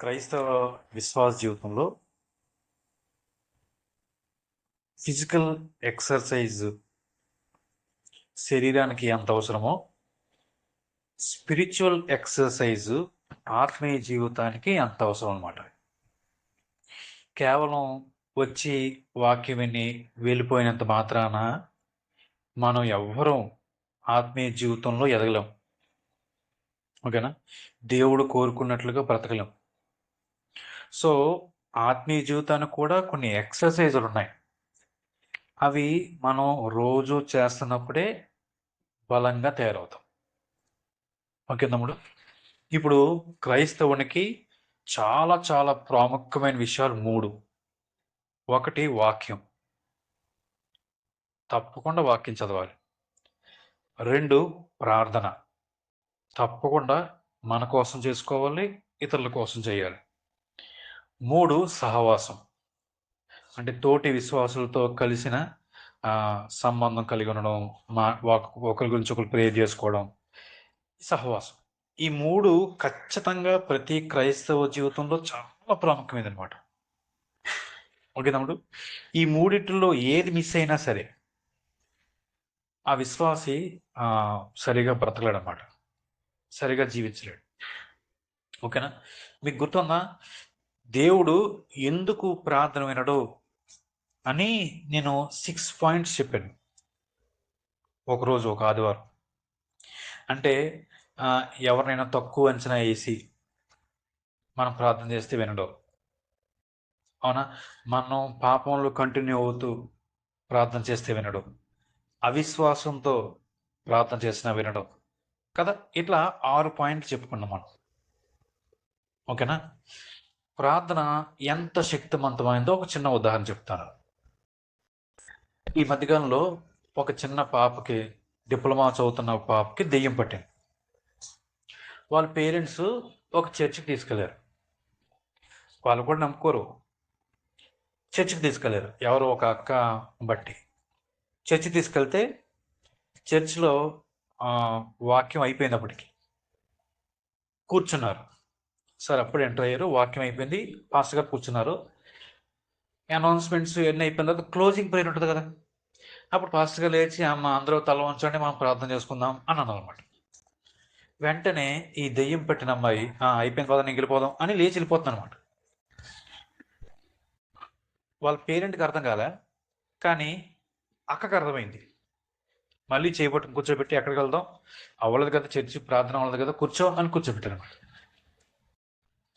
క్రైస్తవ విశ్వాస జీవితంలో ఫిజికల్ ఎక్సర్సైజ్ శరీరానికి ఎంత అవసరమో, స్పిరిచువల్ ఎక్సర్సైజ్ ఆత్మీయ జీవితానికి అంత అవసరం అన్నమాట. కేవలం వచ్చి వాక్యం విని వెళ్ళిపోయినంత మాత్రాన మనం ఎవ్వరం ఆత్మీయ జీవితంలో ఎదగలేం. ఓకేనా? దేవుడు కోరుకున్నట్లుగా బ్రతకలేం. సో ఆత్మీయ జీవితానికి కూడా కొన్ని ఎక్సర్సైజులు ఉన్నాయి. అవి మనం రోజు చేస్తున్నప్పుడే బలంగా తయారవుతాం. ఓకే తమ్ముడు. ఇప్పుడు క్రైస్తవునికి చాలా చాలా ప్రాముఖ్యమైన విషయాలు 3. ఒకటి వాక్యం, తప్పకుండా వాక్యం చదవాలి. 2 ప్రార్థన, తప్పకుండా మన కోసం చేసుకోవాలి, ఇతరుల కోసం చేయాలి. 3 సహవాసం, అంటే తోటి విశ్వాసులతో కలిసిన సంబంధం కలిగి ఉండడం, ఒకరి గురించి ఒకరు ప్రేయర్ చేసుకోవడం, సహవాసం. ఈ 3 ఖచ్చితంగా ప్రతి క్రైస్తవ జీవితంలో చాలా ప్రాముఖ్యమైనది అనమాట. ఓకే తమ్ముడు. ఈ మూడిట్లో ఏది మిస్ అయినా సరే ఆ విశ్వాసి సరిగా బ్రతకలేడు అనమాట, సరిగా జీవించలేడు. ఓకేనా? మీకు గుర్తుందా, దేవుడు ఎందుకు ప్రార్థన వినడు అని నేను 6 పాయింట్స్ చెప్పాను ఒకరోజు, ఒక ఆదివారం. అంటే ఎవరినైనా తక్కువ అంచనా వేసి మనం ప్రార్థన చేస్తే వినడం, అవునా? మనం పాపంలో కంటిన్యూ అవుతూ ప్రార్థన చేస్తే వినడం, అవిశ్వాసంతో ప్రార్థన చేసినా వినడం కదా. ఇట్లా 6 పాయింట్లు చెప్పుకున్నాం మనం. ఓకేనా? ప్రార్థన ఎంత శక్తివంతమైందో ఒక చిన్న ఉదాహరణ చెప్తాను. ఈ మధ్యకాలంలో ఒక చిన్న పాపకి, డిప్లొమా చదువుతున్న పాపకి దెయ్యం పట్టింది. వాళ్ళ పేరెంట్స్ ఒక చర్చికి తీసుకెళ్లారు. వాళ్ళు కూడా నమ్ముకోరు, చర్చికి తీసుకెళ్లారు. ఎవరో ఒక అక్క బట్టి చర్చి తీసుకెళ్తే చర్చిలో వాక్యం అయిపోయినప్పటికీ కూర్చున్నారు. సార్ అప్పుడు ఎంటర్ అయ్యారు, వాక్యం అయిపోయింది, పాస్టర్ గారు కూర్చున్నారు. అనౌన్స్మెంట్స్ ఎన్ని అయిపోయిన తర్వాత క్లోజింగ్ ప్రేయర్ ఉంటుంది కదా, అప్పుడు పాస్టర్ గారు లేచి అమ్మ అందరూ తల వంచండి, మనం ప్రార్థన చేసుకుందాం అని అన్నారు అనమాట. వెంటనే ఈ దెయ్యం పెట్టిన అమ్మాయి అయిపోయిన పదం వెళ్ళిపోదాం అని లేచి వెళ్ళిపోతుంది అనమాట. వాళ్ళ పేరెంట్కి అర్థం కాలే, కానీ అక్కకి అర్థమైంది. మళ్ళీ చేయబట్టుకుని కూర్చోబెట్టి ఎక్కడికి వెళ్దాం, అవ్వలేదు కదా చర్చి ప్రార్థన అవ్వలేదు కదా, కూర్చో అని కూర్చోబెట్టారు అనమాట.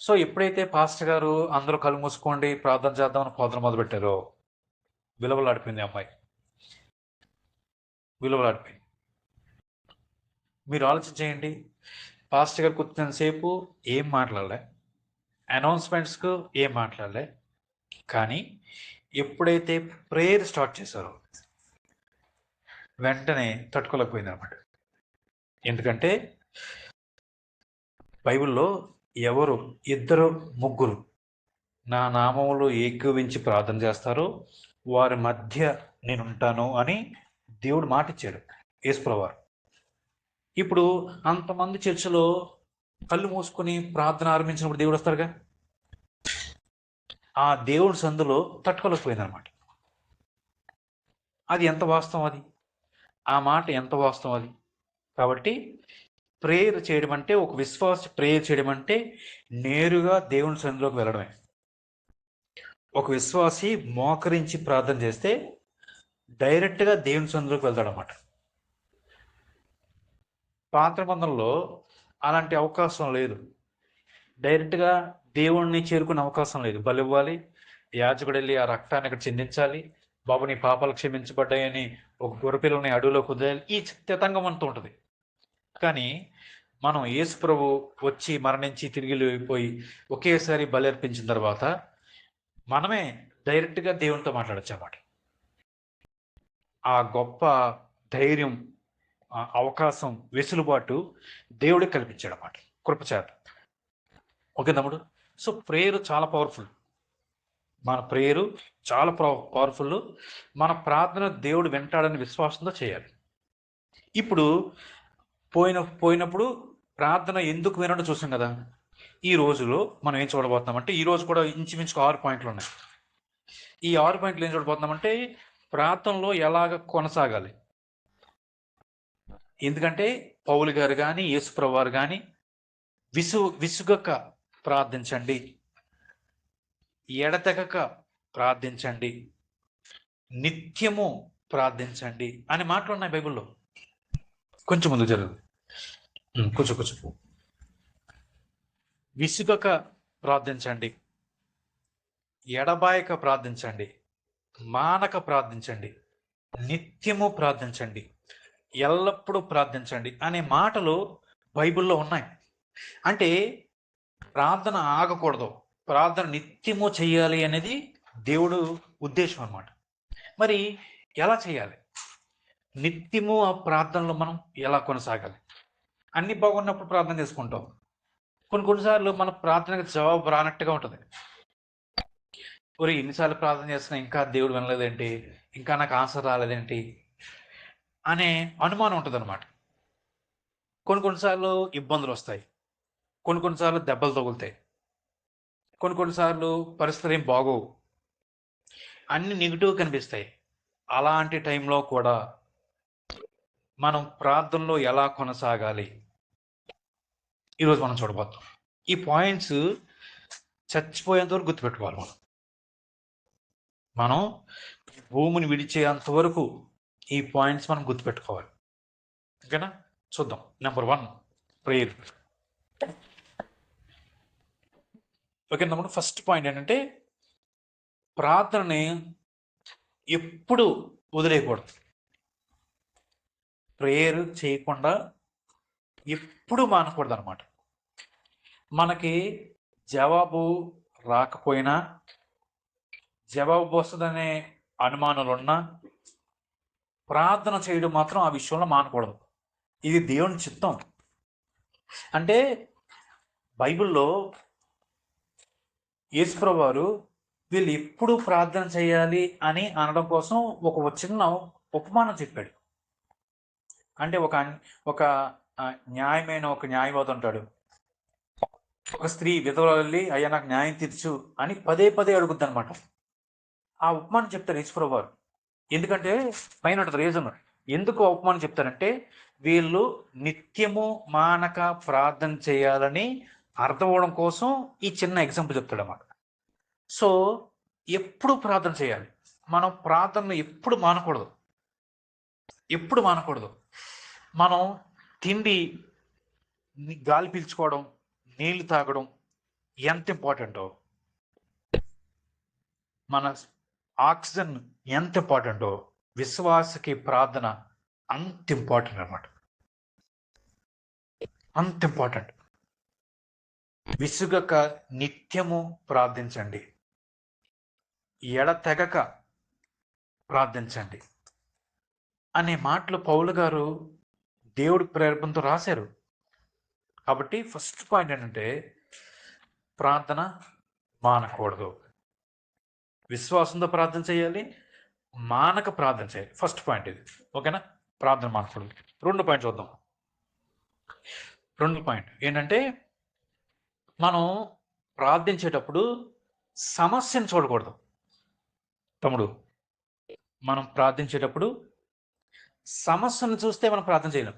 సో ఎప్పుడైతే పాస్టర్ గారు అందరూ కళ్ళు మూసుకోండి ప్రార్థన చేద్దామని ప్రార్థన మొదలుపెట్టారో విలువలాడిపోయింది అమ్మాయి, విలువలాడిపోయింది. మీరు ఆలోచన చేయండి, పాస్టర్ గారు కూర్చున్నంతసేపు ఏం మాట్లాడలే, అనౌన్స్మెంట్స్కు ఏం మాట్లాడలే, కానీ ఎప్పుడైతే ప్రేయర్ స్టార్ట్ చేశారో వెంటనే తట్టుకోలేకపోయింది అనమాట. ఎందుకంటే బైబిల్లో ఎవరు 2, 3 నా నామములో ఏకీవించి ప్రార్థన చేస్తారో వారి మధ్య నేను ఉంటాను అని దేవుడు మాటిచ్చాడు, యేసుప్రభువారు. ఇప్పుడు అంతమంది చర్చలో కళ్ళు మూసుకొని ప్రార్థన ఆరంభించినప్పుడు దేవుడు వస్తారుగా, ఆ దేవుడి సందులో తట్టుకోలేకపోయింది అనమాట. అది ఎంత వాస్తవం, అది ఆ మాట ఎంత వాస్తవం అది. కాబట్టి ప్రేయర్ చేయడం అంటే, ఒక విశ్వాస ప్రేయర్ చేయడం అంటే నేరుగా దేవుని సన్నిధిలోకి వెళ్ళడమే. ఒక విశ్వాసి మోకరించి ప్రార్థన చేస్తే డైరెక్ట్గా దేవుని సన్నిధిలోకి వెళ్తాడనమాట. పాత నిబంధనలో అలాంటి అవకాశం లేదు, డైరెక్ట్గా దేవుణ్ణి చేరుకునే అవకాశం లేదు. బలి ఇవ్వాలి, యాజకుడు వెళ్ళి ఆ రక్తాన్ని ఇక్కడ చిందించాలి, బాబు నీ పాపాలు క్షమించబడ్డాయని ఒక గొర్రెపిల్లని అడవిలో కుదిరేయాలి, ఈ తతంగం అంతా ఉంటుంది. కానీ మనం యేసు ప్రభు వచ్చి మరణించి తిరిగి వెళ్ళిపోయి ఒకేసారి బలి అర్పించిన తర్వాత మనమే డైరెక్ట్గా దేవునితో మాట్లాడచ్చు అన్నమాట. ఆ గొప్ప ధైర్యం, అవకాశం, వెసులుబాటు దేవుడికి కల్పించాడు అన్నమాట, కృపచేత. ఓకే తమ్ముడు. సో ప్రేయర్ చాలా పవర్ఫుల్, మన ప్రేయరు చాలా పవర్ఫుల్. మన ప్రార్థన దేవుడు వింటాడని విశ్వాసంతో చేయాలి. ఇప్పుడు పోయినప్పుడు ప్రార్థన ఎందుకు వినడం చూసాం కదా. ఈ రోజులో మనం ఏం చూడబోతున్నామంటే, ఈ రోజు కూడా ఇంచుమించుకు 6 పాయింట్లు ఉన్నాయి. ఈ 6 పాయింట్లు ఏం చూడబోతున్నామంటే, ప్రార్థనలో ఎలాగ కొనసాగాలి. ఎందుకంటే పౌలు గారు కానీ, యేసుప్రభు వారు కానీ విసుగక ప్రార్థించండి, ఎడతెగక ప్రార్థించండి, నిత్యము ప్రార్థించండి అనే మాటలు ఉన్నాయి బైబిల్లో. కొంచెం ముందు జరుగు, కొంచెం విసుగక ప్రార్థించండి, ఎడబాయక ప్రార్థించండి, మానక ప్రార్థించండి, నిత్యము ప్రార్థించండి, ఎల్లప్పుడూ ప్రార్థించండి అనే మాటలు బైబిల్లో ఉన్నాయి. అంటే ప్రార్థన ఆగకూడదు, ప్రార్థన నిత్యము చేయాలి అనేది దేవుడు ఉద్దేశం అన్నమాట. మరి ఎలా చేయాలి? నిత్యము ఆ ప్రార్థనలో మనం ఎలా కొనసాగాలి? అన్ని బాగున్నప్పుడు ప్రార్థన చేసుకుంటాం, కొన్నిసార్లు మన ప్రార్థనకు జవాబు రానట్టుగా ఉంటుంది. ఎన్నిసార్లు ప్రార్థన చేస్తున్నా ఇంకా దేవుడు వినలేదేంటి, ఇంకా నాకు ఆన్సర్ రాలేదేంటి అనే అనుమానం ఉంటుంది అనమాట. కొన్నిసార్లు ఇబ్బందులు వస్తాయి, కొన్నిసార్లు దెబ్బలు తగులుతాయి, కొన్నిసార్లు పరిస్థితులు ఏం బాగోవు, అన్ని నెగిటివ్ కనిపిస్తాయి. అలాంటి టైంలో కూడా మనం ప్రార్థనలో ఎలా కొనసాగాలి ఈరోజు మనం చూడబోతాం. ఈ పాయింట్స్ చచ్చిపోయేంత వరకు గుర్తుపెట్టుకోవాలి. మనం భూమిని విడిచేంత వరకు ఈ పాయింట్స్ మనం గుర్తుపెట్టుకోవాలి. ఓకేనా? చూద్దాం. Number 1, prayer. Okay, number first point ఏంటంటే, ప్రార్థనని ఎప్పుడు వదిలేయకూడదు. ప్రేయర్ చేయకుండా ఎప్పుడు మానకూడదు అనమాట. మనకి జవాబు రాకపోయినా, జవాబు వస్తుందనే అనుమానాలున్నా ప్రార్థన చేయడం మాత్రం ఆ విషయంలో మానకూడదు. ఇది దేవుని చిత్తం. అంటే బైబిల్లో యేసుప్రభు వారు వీళ్ళు ఎప్పుడు ప్రార్థన చేయాలి అని అనడం కోసం ఒక చిన్న ఉపమానం చెప్పాడు. అంటే ఒక న్యాయమైన ఒక న్యాయవాది ఉంటాడు. ఒక స్త్రీ విధవరాలు వెళ్ళి, అయ్యా నాకు న్యాయం తీర్చు అని పదే అడుగుద్ది అనమాట. ఆ ఉపమానం చెప్తారు యేసుప్రభు వారు. ఎందుకంటే పైన రీజన్ ఎందుకు ఉపమానం చెప్తారంటే, వీళ్ళు నిత్యము మానక ప్రార్థన చేయాలని అర్థం అవడం కోసం ఈ చిన్న ఎగ్జాంపుల్ చెప్తాడు అన్నమాట. సో ఎప్పుడు ప్రార్థన చేయాలి, మనం ప్రార్థనను ఎప్పుడు మానకూడదు. మనం తిండి, గాలి పీల్చుకోవడం, నీళ్లు తాగడం ఎంత ఇంపార్టెంటో, మన ఆక్సిజన్ ఎంత ఇంపార్టెంటో, విశ్వాసకి ప్రార్థన అంత ఇంపార్టెంట్ అన్నమాట. అంత ఇంపార్టెంట్. విసుగక నిత్యము ప్రార్థించండి, ఎడతెగక ప్రార్థించండి అనే మాటలు పౌలు గారు దేవుడి ప్రేరణతో రాశారు. కాబట్టి ఫస్ట్ పాయింట్ ఏంటంటే, ప్రార్థన మానకూడదు. విశ్వాసంతో ప్రార్థన చేయాలి, మానక ప్రార్థన చేయాలి. ఫస్ట్ పాయింట్ ఇది. ఓకేనా? ప్రార్థన మానకూడదు. 2 పాయింట్ చూద్దాం. 2 పాయింట్ ఏంటంటే, మనం ప్రార్థించేటప్పుడు సమస్యను చూడకూడదు. తమ్ముడు, మనం ప్రార్థించేటప్పుడు సమస్యను చూస్తే మనం ప్రార్థన చేయలేం.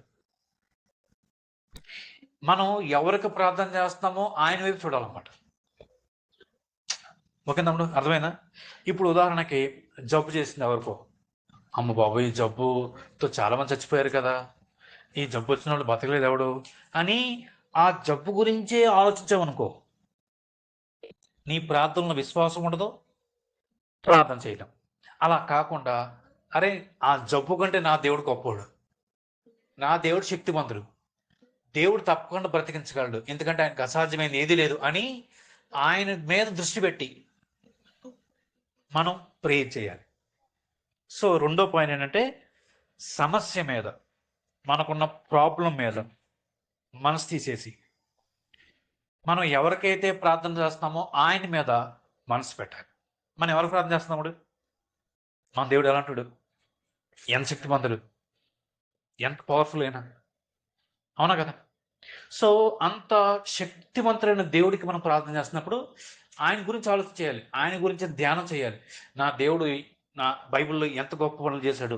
మనం ఎవరికి ప్రార్థన చేస్తున్నామో ఆయన వైపు చూడాలన్నమాట. ఓకే తమ్ముడు, అర్థమైనా? ఇప్పుడు ఉదాహరణకి జబ్బు చేసింది ఎవరికో, అమ్మ బాబు ఈ జబ్బుతో చాలామంది చచ్చిపోయారు కదా, ఈ జబ్బు వచ్చిన వాళ్ళు బతకలేదు ఎవడు అని ఆ జబ్బు గురించే ఆలోచించామనుకో, నీ ప్రార్థనలో విశ్వాసం ఉండదు, ప్రార్థన చేయడం. అలా కాకుండా, అరే ఆ జబ్బు కంటే నా దేవుడు గొప్పోడు, నా దేవుడు శక్తివంతుడు, దేవుడు తప్పకుండా బ్రతికించగలడు, ఎందుకంటే ఆయనకు అసాధ్యమైనది ఏది లేదు అని ఆయన మీద దృష్టి పెట్టి మనం ప్రేయర్ చేయాలి. సో 2వ పాయింట్ ఏంటంటే, సమస్య మీద, మనకున్న ప్రాబ్లం మీద మనసు తీసేసి మనం ఎవరికైతే ప్రార్థన చేస్తున్నామో ఆయన మీద మనసు పెట్టాలి. మనం ఎవరికి ప్రార్థన చేస్తున్నాడు? మన దేవుడు ఎలాంటాడు, ఎంత శక్తివంతుడు, ఎంత పవర్ఫుల్ అయినా, అవునా కదా? సో అంత శక్తివంతులైన దేవుడికి మనం ప్రార్థన చేస్తున్నప్పుడు ఆయన గురించి ఆలోచన చేయాలి, ఆయన గురించి ధ్యానం చేయాలి. నా దేవుడు నా బైబిల్లో ఎంత గొప్ప పనులు చేశాడు,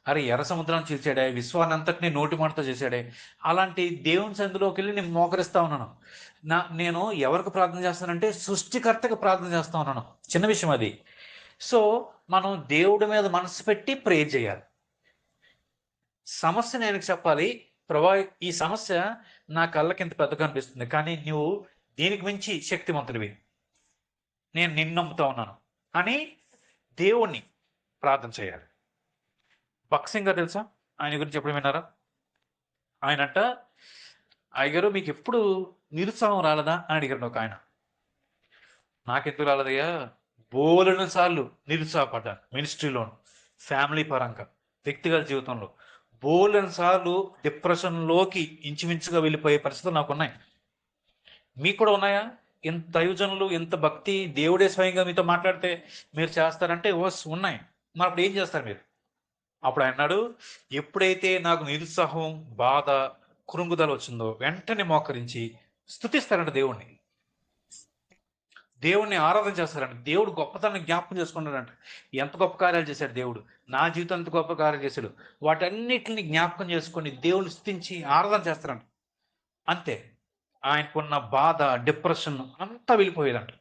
అరే ఎర్ర సముద్రాన్ని చీల్చాడే, విశ్వాన్ని అంతటినీ నోటి మాటతో చేశాడే, అలాంటి దేవుని సందులోకి వెళ్ళి నేను మోకరిస్తా ఉన్నాను. నేను ఎవరికి ప్రార్థన చేస్తానంటే సృష్టికర్తకు ప్రార్థన చేస్తా ఉన్నాను. చిన్న విషయం అది. సో మనం దేవుడి మీద మనసు పెట్టి ప్రే చేయాలి. సమస్య నేను చెప్పాలి, ప్రభా ఈ సమస్య నా కళ్ళకి ఇంత పెద్దగా అనిపిస్తుంది, కానీ నువ్వు దీనికి మించి శక్తివంతుడివి, నేను నిన్ను నమ్ముతా ఉన్నాను అని దేవుణ్ణి ప్రార్థన చేయాలి. భక్సింగ్ గారు తెలుసా, ఆయన గురించి ఎప్పుడు విన్నారా? ఆయనంట, అయ్యగారు మీకు ఎప్పుడు నిరుత్సాహం రాలేదా అని అడిగారు ఒక ఆయన. నాకెందుకు రాలేదయ్యా, బోలెడు సార్లు నిరుత్సాహపడ్డాను, మినిస్ట్రీలోను, ఫ్యామిలీ పరంగా, వ్యక్తిగత జీవితంలో బోలెడు సార్లు డిప్రెషన్లోకి ఇంచుమించుగా వెళ్ళిపోయే పరిస్థితులు నాకు ఉన్నాయి. మీకు కూడా ఉన్నాయా? ఇంత దైవజనులు, ఇంత భక్తి, దేవుడే స్వయంగా మీతో మాట్లాడితే మీరు చేస్తారంటే ఉన్నాయి. మరి అప్పుడు ఏం చేస్తారు మీరు? అప్పుడు ఆయన అన్నాడు, ఎప్పుడైతే నాకు నిరుత్సాహం, బాధ, కృంగుదల వచ్చిందో వెంటనే మోకరించి స్తుతిస్తారంట దేవుణ్ణి, దేవుణ్ణి ఆరాధన చేస్తారంట, దేవుడు గొప్పతనాన్ని జ్ఞాపకం చేసుకుంటాడంట. ఎంత గొప్ప కార్యాలు చేశాడు దేవుడు, నా జీవితం ఎంత గొప్ప కార్యాలు చేశాడు, వాటన్నిటిని జ్ఞాపకం చేసుకొని దేవుని స్తుతించి ఆరాధన చేస్తారంట. అంతే, ఆయనకున్న బాధ, డిప్రెషన్ అంతా వెళ్ళిపోయేదంట.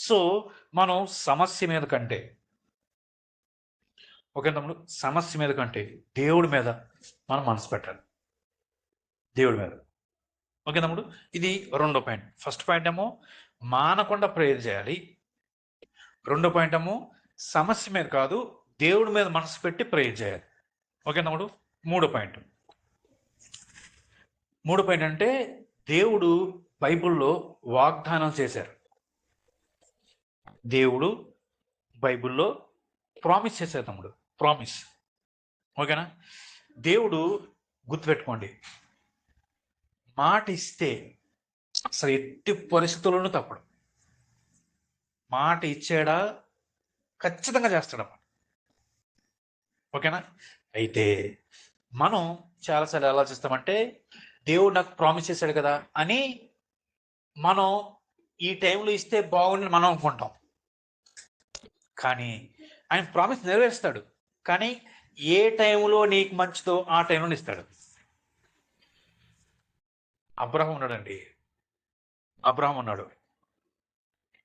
సో మనం సమస్య మీద కంటే, ఓకే తమ్ముడు, సమస్య మీద కంటే దేవుడి మీద మనం మనసు పెట్టాలి, దేవుడి మీద. ఓకే తమ్ముడు, ఇది రెండో పాయింట్. ఫస్ట్ పాయింట్ ఏమో మానకుండా ప్రేయర్ చేయాలి, రెండో పాయింట్ ఏమో సమస్య మీద కాదు దేవుడి మీద మనసు పెట్టి ప్రేయర్ చేయాలి. ఓకే తమ్ముడు, మూడో పాయింట్ అంటే దేవుడు బైబిల్లో వాగ్దానం చేశారు, దేవుడు బైబిల్లో ప్రామిస్ చేశారు తమ్ముడు, ప్రామిస్. ఓకేనా? దేవుడు గుర్తుపెట్టుకోండి, మాట ఇస్తే అసలు ఎట్టి పరిస్థితుల్లోనూ తప్పడు. మాట ఇచ్చాడా ఖచ్చితంగా చేస్తాడమ్మా. ఓకేనా? అయితే మనం చాలాసార్లు ఎలా చేస్తామంటే, దేవుడు నాకు ప్రామిస్ చేశాడు కదా అని మనం ఈ టైంలో ఇస్తే బాగుండి మనం అనుకుంటాం, కానీ ఆయన ప్రామిస్ నెరవేరుస్తాడు. కానీ ఏ టైంలో నీకు మంచిదో ఆ టైంలో ఇస్తాడు. అబ్రహం ఉన్నాడండి, అబ్రహం ఉన్నాడు,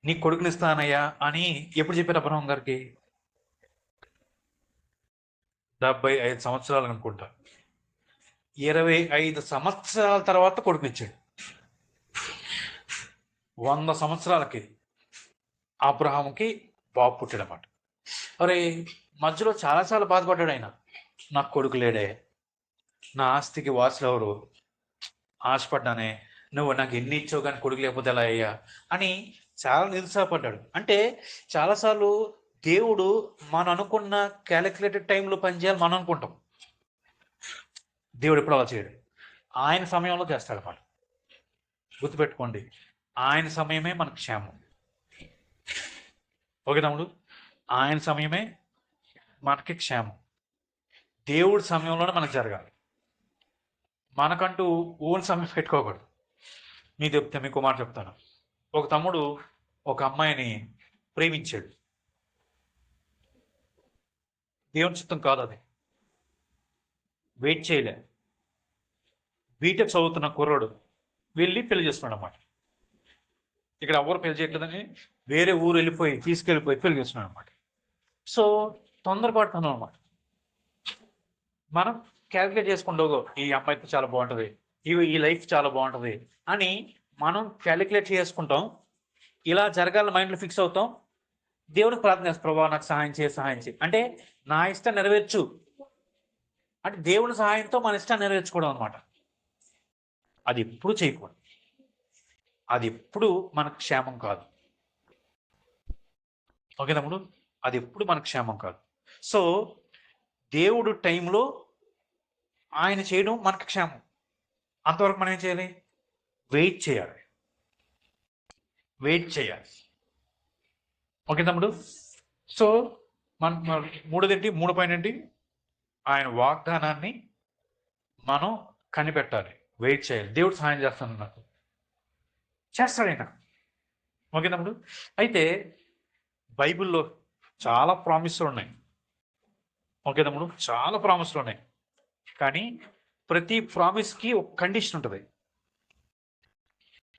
నీ కొడుకునిస్తానయ్యా అని ఎప్పుడు చెప్పారు అబ్రహం గారికి? 75 సంవత్సరాలు అనుకుంటా. 25 సంవత్సరాల తర్వాత కొడుకునిచ్చాడు. 100 సంవత్సరాలకి అబ్రహాంకి బాబు పుట్టాడన్నమాట. అరే మధ్యలో చాలాసార్లు బాధపడ్డాడు ఆయన, నాకు కొడుకు లేడే, నా ఆస్తికి వారసులు ఎవరు, ఆశపడ్డానే, నువ్వు నాకు ఎన్ని ఇచ్చావు కానీ కొడుకు లేకపోతే ఎలా అయ్యా అని చాలా నిరుత్సాహపడ్డాడు. అంటే చాలాసార్లు దేవుడు మనం అనుకున్న క్యాలిక్యులేటెడ్ టైంలో పనిచేయాలి మనం అనుకుంటాం, దేవుడు ఎప్పుడు అలా చేయడు, ఆయన సమయంలో చేస్తాడన్నమాట. గుర్తుపెట్టుకోండి, ఆయన సమయమే మనకు క్షేమం. ఓకే తమ్ముడు, ఆయన సమయమే మనకి క్షేమం, దేవుడి సమయంలోనే మనకు జరగాలి, మనకంటూ ఓన్ సమయం పెట్టుకోకూడదు. మీకు మాట చెప్తాను. ఒక తమ్ముడు ఒక అమ్మాయిని ప్రేమించాడు, దేవుని చిత్తం కాదు అది, వెయిట్ చేయలే, బీటెక్ చదువుతున్న కుర్రాడు వెళ్ళి పెళ్లి చేసుకున్నాడు అన్నమాట. ఇక్కడ ఎవరు పెళ్లి చేయట్లేదని వేరే ఊరు తీసుకెళ్ళిపోయి పెళ్లి చేసుకున్నాడు అనమాట. సో తొందరపడుతున్నాం అనమాట. మనం క్యాలిక్యులేట్ చేసుకుంటూ ఈ అమ్మాయితో చాలా బాగుంటుంది, ఈ లైఫ్ చాలా బాగుంటుంది అని మనం క్యాలిక్యులేట్ చేసుకుంటాం, ఇలా జరగాలని మైండ్లో ఫిక్స్ అవుతాం. దేవుడికి ప్రార్థన చేస్తాం, ప్రభావ నాకు సహాయం చేయి అంటే నా ఇష్టం నెరవేర్చు అంటే దేవుని సహాయంతో మన ఇష్టాన్ని నెరవేర్చుకోవడం అనమాట. అది ఎప్పుడు చేయకూడదు, అది ఎప్పుడు మనకు క్షేమం కాదు. ఓకే తమ్ముడు, అది ఎప్పుడు మనకు క్షేమం కాదు. సో దేవుడు టైంలో ఆయన చేయడం మనకు క్షేమం, అంతవరకు మనం ఏం చేయాలి? వెయిట్ చేయాలి. ఓకే తమ్ముడు, సో మూడో పాయింట్ ఏంటి? ఆయన వాగ్దానాన్ని మనం కనిపెట్టాలి, వెయిట్ చేయాలి. దేవుడు సహాయం చేస్తాను నాకు, చేస్తాడు ఆయన. ఓకే తమ్ముడు. అయితే బైబిల్లో చాలా ప్రామిస్లు ఉన్నాయి. ఓకే తమ్ముడు, చాలా ప్రామిస్లు ఉన్నాయి. కానీ ప్రతి ప్రామిస్కి ఒక కండిషన్ ఉంటుంది.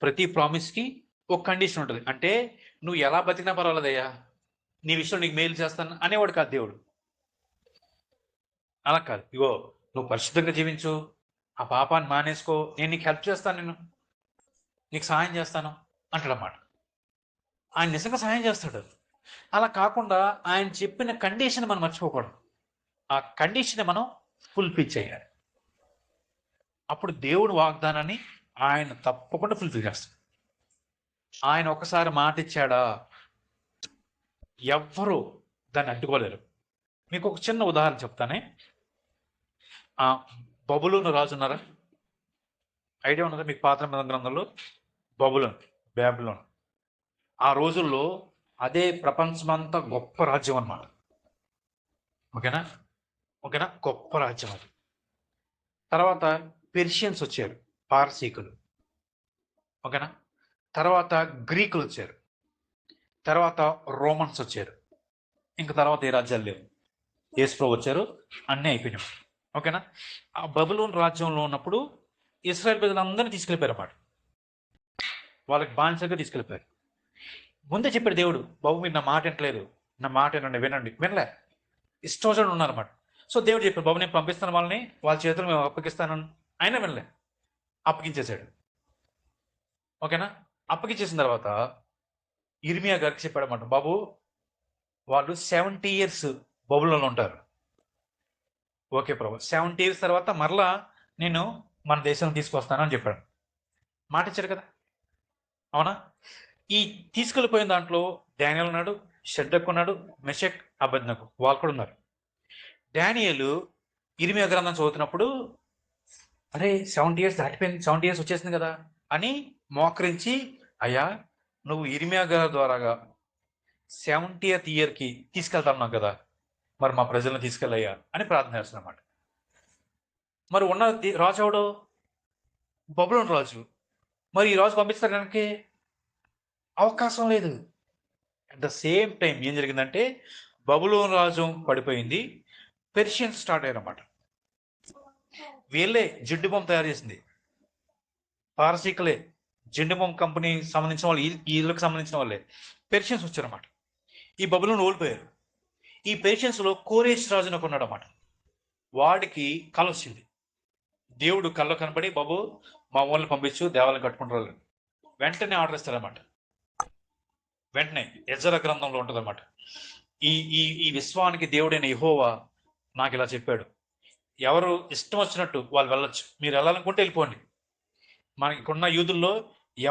ప్రతి ప్రామిస్కి ఒక కండిషన్ ఉంటుంది. అంటే నువ్వు ఎలా బతికినా పర్వాలేదయ్యా, నీ విషయం నీకు మేలు చేస్తాను అనేవాడు కాదు దేవుడు. అలా కాదు, ఇగో నువ్వు పరిశుద్ధంగా జీవించు, ఆ పాపాన్ని మానేసుకో, నేను నీకు హెల్ప్ చేస్తాను, నేను నీకు సహాయం చేస్తాను అంటాడు అన్నమాట. ఆయన నిజంగా సహాయం చేస్తాడు. అలా కాకుండా ఆయన చెప్పిన కండిషన్ మనం మర్చిపోకూడదు. ఆ కండిషన్ మనం ఫుల్ఫిల్ చేయాలి. అప్పుడు దేవుడు వాగ్దానాన్ని ఆయన తప్పకుండా ఫుల్ఫిల్ చేస్తాడు. ఆయన ఒకసారి మాట ఇచ్చాడా, ఎవ్వరూ దాన్ని అడ్డుకోలేరు. మీకు ఒక చిన్న ఉదాహరణ చెప్తానే. బబులోను రాజు ఉన్నారా? ఐడియా ఉన్నదా మీకు? పాత నిబంధన గ్రంథంలో బబులోన్, బాబిలోన్, ఆ రోజుల్లో అదే ప్రపంచమంతా గొప్ప రాజ్యం అన్నమాట. ఓకేనా? గొప్ప రాజ్యం అది. తర్వాత పెర్షియన్స్ వచ్చారు, పారసీకులు. ఓకేనా? తర్వాత గ్రీకులు వచ్చారు, తర్వాత రోమన్స్ వచ్చారు. ఇంకా తర్వాత ఏ రాజ్యాలు లేవు. యేసుప్రభు వచ్చారు, అన్నీ అయిపోయినాయి. ఓకేనా? ఆ బబులోన్ రాజ్యంలో ఉన్నప్పుడు ఇశ్రాయేల్ ప్రజలందరినీ తీసుకెళ్ళిపోయారు అన్నమాట. వాళ్ళకి బానిసగా తీసుకెళ్ళిపోయారు. ముందే చెప్పాడు దేవుడు, బాబు మీరు నా మాట వినట్లేదు, నా మాట వినండి. వినలే, ఇష్టం ఉన్నారన్నమాట. సో దేవుడు చెప్పాడు, బాబు నేను పంపిస్తాను వాళ్ళని, వాళ్ళ చేతులు మేము అప్పగిస్తాను. అయినా వినలే, అప్పగించేశాడు. ఓకేనా? అప్పగించేసిన తర్వాత ఇర్మియా గారికి చెప్పాడన్నమాట, బాబు వాళ్ళు 70 years బబులోన్లో ఉంటారు. ఓకే ప్రభు, 70 years తర్వాత మరలా నేను మన దేశం తీసుకొస్తానని చెప్పాడు. మాట ఇచ్చాడు కదా, అవునా? ఈ తీసుకెళ్ళిపోయిన దాంట్లో డానియేల్ ఉన్నాడు, షడ్రక్ ఉన్నాడు, మెషక్, అబేద్నెగో, వాళ్ళు కూడా ఉన్నారు. డానియేలు ఇర్మియా గ్రంథం చదువుతున్నప్పుడు, అరే 70 years దాటిపోయింది, 70 years వచ్చేసింది కదా అని మోకరించి, అయ్యా నువ్వు ఇర్మియా గారి ద్వారాగా 70th yearకి తీసుకెళ్తాన్నావు కదా, మరి మా ప్రజలను తీసుకెళ్ళయ్యా అని ప్రార్థన చేస్తున్నమాట. మరి ఉన్న రాజు ఎవడు? బబులోను రాజు. మరి ఈ రాజు పంపించడానికి అవకాశం లేదు. అట్ ద సేమ్ టైం ఏం జరిగిందంటే, బబులోను రాజు పడిపోయింది, పెర్షియన్స్ స్టార్ట్ అయ్యారన్నమాట. వీళ్ళే జిడ్డు బొమ్మ తయారు చేసింది, పారసీకులే. జిడ్డు బొమ్మ కంపెనీ సంబంధించిన వాళ్ళు, వీళ్ళకి సంబంధించిన వాళ్ళే పెర్షియన్స్ వచ్చారన్నమాట. ఈ బబులోను ఓడిపోయారు. ఈ పెర్షియన్స్లో కోరేష్ రాజును ఉన్నాడు అన్నమాట. వాడికి కళ వచ్చింది. దేవుడు కళ్ళ కనబడి, బాబు మా ఊళ్ళని పంపించు, దేవాలయం కట్టుకుంటారు. వెంటనే ఆర్డర్ ఇస్తారన్నమాట. వెంటనే ఎజ్రా గ్రంథంలో ఉంటుంది అన్నమాట. ఈ ఈ ఈ విశ్వానికి దేవుడైన యెహోవా నాకు ఇలా చెప్పాడు, ఎవరు ఇష్టం వచ్చినట్టు వాళ్ళు వెళ్ళొచ్చు, మీరు వెళ్ళాలనుకుంటే వెళ్ళిపోండి. మనకున్న యూదుల్లో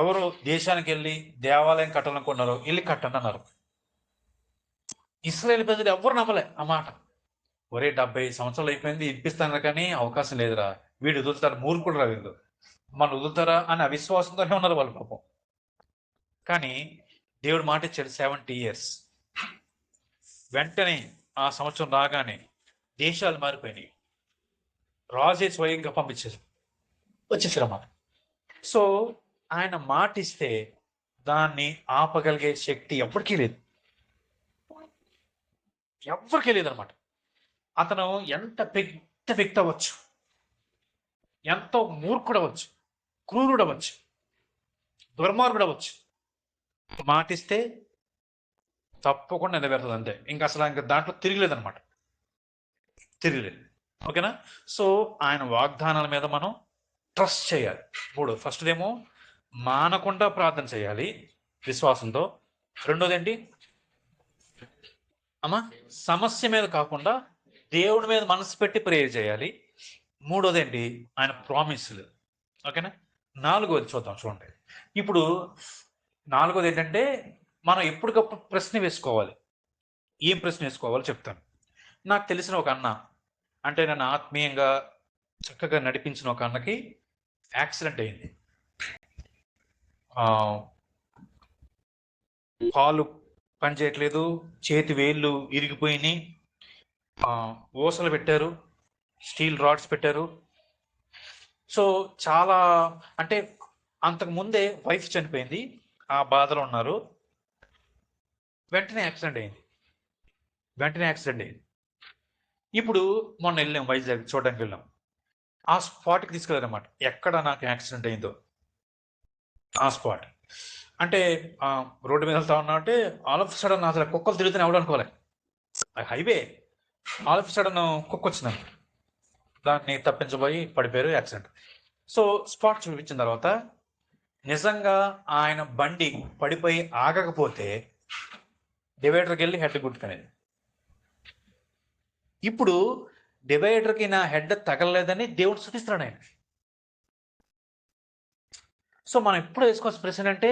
ఎవరు దేశానికి వెళ్ళి దేవాలయం కట్టాలనుకున్నారో వెళ్ళి కట్టండి అన్నారు. ఇశ్రాయేల్ ప్రజలు ఎవరు నమ్మలే ఆ మాట. ఒరే 70 సంవత్సరాలు అయిపోయింది, ఇప్పిస్తాను కానీ అవకాశం లేదురా, వీడు వదులుతారు, మూర్ఖుడు రా వీళ్ళు, మనం వదులుతారా అని అవిశ్వాసంతోనే ఉన్నారు వాళ్ళు పాపం. కానీ దేవుడు మాట ఇచ్చాడు 70 years. వెంటనే ఆ సంవత్సరం రాగానే దేశాలు మారిపోయినాయి. రాజే స్వయంగా వచ్చేసారన్నమాట. సో ఆయన మాట ఇస్తే దాన్ని ఆపగలిగే శక్తి ఎవ్వరికీ లేదు, ఎవ్వరికీ లేదనమాట. అతను ఎంత పెద్ద వ్యక్తి అవ్వచ్చు, ఎంతో మూర్ఖుడవచ్చు, క్రూరుడవచ్చు, దుర్మార్గుడవచ్చు, మాటిస్తే తప్పకుండా నెరవేరుతుంది అంతే. ఇంకా అసలు ఇంకా దాంట్లో తిరగలేదనమాట, తిరగలేదు. ఓకేనా? సో ఆయన వాగ్దానాల మీద మనం ట్రస్ట్ చేయాలి. ఫస్ట్దేమో మానకుండా ప్రార్థన చేయాలి విశ్వాసంతో. రెండోది ఏంటి అమ్మా? సమస్య మీద కాకుండా దేవుడి మీద మనసు పెట్టి ప్రేయర్ చేయాలి. మూడోది ఏంటి? ఆయన ప్రామిస్లు. ఓకేనా? నాలుగోది చూద్దాం, చూడండి. ఇప్పుడు నాలుగోది ఏంటంటే, మనం ఎప్పటికప్పుడు ప్రశ్న వేసుకోవాలి. ఏం ప్రశ్న వేసుకోవాలో చెప్తాను. నాకు తెలిసిన ఒక అన్న, అంటే నన్ను ఆత్మీయంగా చక్కగా నడిపించిన ఒక అన్నకి యాక్సిడెంట్ అయింది. కాలు పని చేయట్లేదు, చేతి వేళ్ళు ఇరిగిపోయినాయి, ఊసలు పెట్టారు, స్టీల్ రాడ్స్ పెట్టారు, సో చాలా, అంటే అంతకు ముందే వైఫ్ చనిపోయింది, ఆ బాధలో ఉన్నారు. వెంటనే యాక్సిడెంట్ అయింది. ఇప్పుడు మొన్న వెళ్ళాం, వైజాగ్ చూడడానికి వెళ్ళాం. ఆ స్పాట్కి తీసుకెళ్ళారన్నమాట, ఎక్కడ నాకు యాక్సిడెంట్ అయిందో ఆ స్పాట్. అంటే రోడ్డు మీద వెళ్తా ఉన్నా అంటే ఆల్ ఆఫ్ సడన్ అసలు కుక్కలు తిరుగుతూనే ఎవడు అనుకోలే, హైవే ఆల్ ఆఫ్ సడన్ కుక్క వచ్చింది, దాన్ని తప్పించబోయి పడిపోయారు, యాక్సిడెంట్. సో స్పాట్ చూపించిన తర్వాత నిజంగా ఆయన బండి పడిపోయి ఆగకపోతే డివైడర్కి వెళ్ళి హెడ్ గుర్తుకునేది. ఇప్పుడు డివైడర్కి నా హెడ్ తగలలేదని దేవుడు స్తుతిస్తున్నాడు ఆయన. సో మనం ఎప్పుడు వేసుకోవాల్సిన ప్రశ్న అంటే,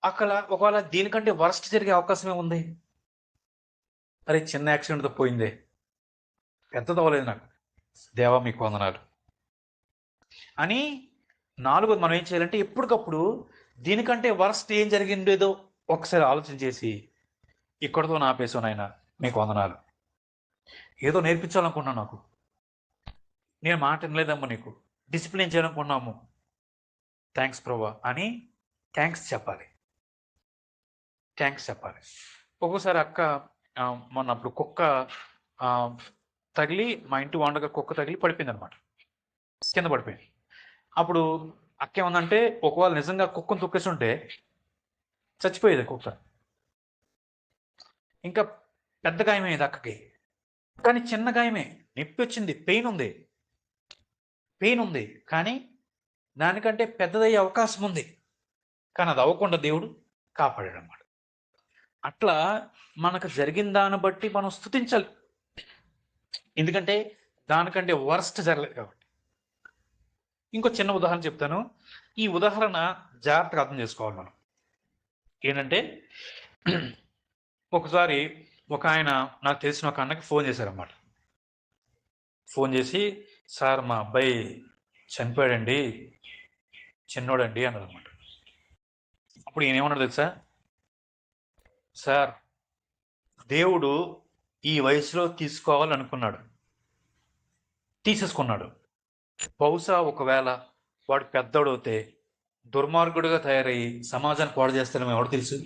అక్కడ ఒకవేళ దీనికంటే వర్స్ట్ జరిగే అవకాశమే ఉంది. అరే చిన్న యాక్సిడెంట్తో పోయిందే, పెద్దది అవ్వలేదు నాకు, దేవా మీకు వందనాలు అని. నాలుగోది మనం ఏం చేయాలంటే, ఎప్పటికప్పుడు దీనికంటే వర్స్ట్ ఏం జరిగిందేదో ఒకసారి ఆలోచన చేసి, ఇక్కడతో నాపేసాను ఆయన, మీకు వందనాలు, ఏదో నేర్పించాలనుకున్నాను, నాకు నేను మాట వినలేదమ్మా, నీకు డిసిప్లిన్ చేయాలనుకున్నాము, థ్యాంక్స్ ప్రభా అని థ్యాంక్స్ చెప్పాలి. ఒక్కోసారి అక్క మొన్న అప్పుడు కుక్క తగిలి, మా ఇంటి వండగా కుక్క తగిలి పడిపోయింది అనమాట, కింద పడిపోయింది. అప్పుడు అక్క ఏమందంటే, ఒకవేళ నిజంగా కుక్కను తొక్కేసి ఉంటే చచ్చిపోయేది కుక్క, ఇంకా పెద్ద గాయమేది అక్కకి. కానీ చిన్న గాయమే, నొప్పి వచ్చింది, పెయిన్ ఉంది, కానీ దానికంటే పెద్దదయ్యే అవకాశం ఉంది, కానీ అది అవ్వకుండా దేవుడు కాపాడాడు అన్నమాట. అట్లా మనకు జరిగిన దాన్ని బట్టి మనం స్తుతించాలి, ఎందుకంటే దానికంటే వర్స్ట్ జరగలేదు కాబట్టి. ఇంకో చిన్న ఉదాహరణ చెప్తాను, ఈ ఉదాహరణ జాగ్రత్తగా అర్థం చేసుకోవాలి మనం. ఏంటంటే, ఒకసారి ఒక ఆయన, నాకు తెలిసిన ఒక అన్నకి ఫోన్ చేశారన్నమాట. ఫోన్ చేసి, సార్ మా అబ్బాయి చనిపోయాడండి, చిన్నోడండి అన్నారన్నమాట. అప్పుడు ఈయన ఏమన్నాడు తెలుసా, సార్ దేవుడు ఈ వయసులో తీసుకోవాలనుకున్నాడు, తీసేసుకున్నాడు. బహుశా ఒకవేళ వాడు పెద్దోడవుతే దుర్మార్గుడిగా తయారయ్యి సమాజాన్ని పాడు చేస్తాడేమో, ఎవడు తెలుసు.